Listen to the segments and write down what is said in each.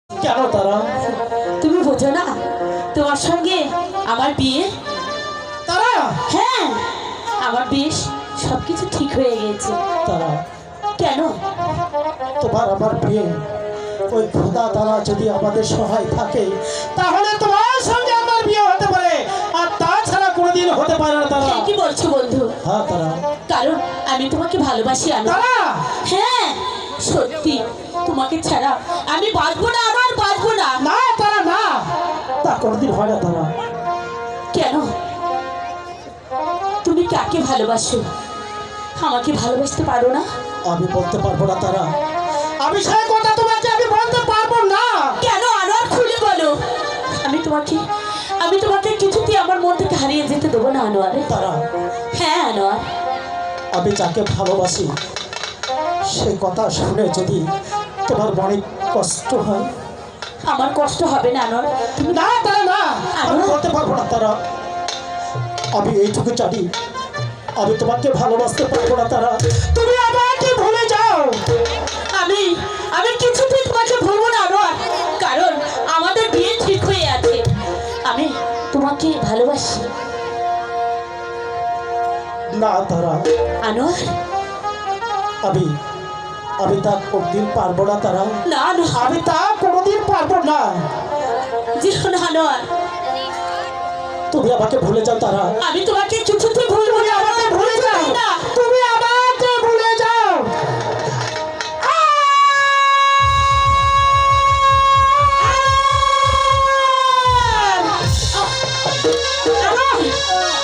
কেন তারা? তুমি বোঝো না তোমার সঙ্গে আমার বিয়ে? তারা? হ্যাঁ, আমার বিয়ে সবকিছু ঠিক হয়ে গেছে। তারা? কেন? তোমার আমার বিয়ে, ওই খোদা তারা যদি আমাদের সহায় থাকে তাহলে তোমার সঙ্গে আমার বিয়ে হতে পারে, আর তাছাড়া কোনোদিন হতে পারে না। তারা? কি বলছো বন্ধু? হ্যাঁ তারা। কারণ আমি তোমাকে ভালোবাসি। আমি তারা? হ্যাঁ সত্যি, তোমাকে ছাড়া আমি বাঁচবো না, আর বাঁচবো না। না তারা, না, তা কোনোদিন হয় না। তারা? কেন? তুমি কাকে ভালোবাসো? আমাকে ভালোবাসতে পারো না? আমি বলতে পারবো না তারা, আমি সেই কথা তোমাকে আমি বলতে পারবো না। কেন আনোয়ার, খুলে বলো। আমি তোমাকে কিছুতেই আমার মন থেকে হারিয়ে যেতে দেবো না আনোয়ার। তারা? হ্যাঁ আনোয়ার, আমি যাকে ভালোবাসি সেই কথা শুনে যদি তোমার মনে কষ্ট হয়। আমার কষ্ট হবে না আনোয়ার। তুমি না তারা, না, আমি বলতে পারবো না তারা। আমি এইটুকু জানি, আমি তোমাকে ভালোবাসতে পারবো না তারা। তুমি আমাকে ভুলে যাও। আমি কিছুতেই তোমাকে ভুলবো না আনোয়ার, কারণ আমাদের বিয়ে ঠিক হয়ে আছে। আমি তোমাকে ভালোবাসি। না তারা, আনোয়ার, আমি তা কোনোদিন পারবো না তারা। না না, আমি তা কোনোদিন পারবো না। যেও না আনোয়ার, তুমি আমাকে ভুলে যাও তারা। আমি তোমাকে কিছুতেই ভুলবো না। আমাকে ভুলে যাও না, তুমি আমাকে ভুলে যাও।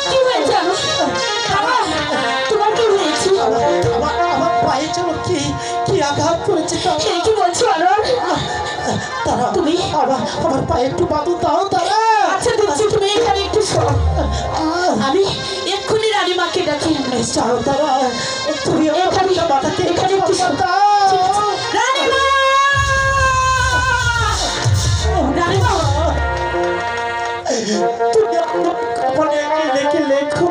কি হয়েছে আনোয়ার? তোমার কি হয়েছে? আমার পায়ে যেন কি আঘাত করেছে তারা। কি বলছো আনোয়ার? তারা, তুমি আমার পায়ে একটু বাঁধো দাও তারা। আচ্ছা দিচ্ছি, তুমি এখানে একটু শোনো। আমি এক্ষুনি রানীমাকে ডাকি। যাও তারা, তুমি এখানে মাথাকে এখানে একটু শোনো। রানীমা! রানীমা! তুমি কপালে লেখে লেখো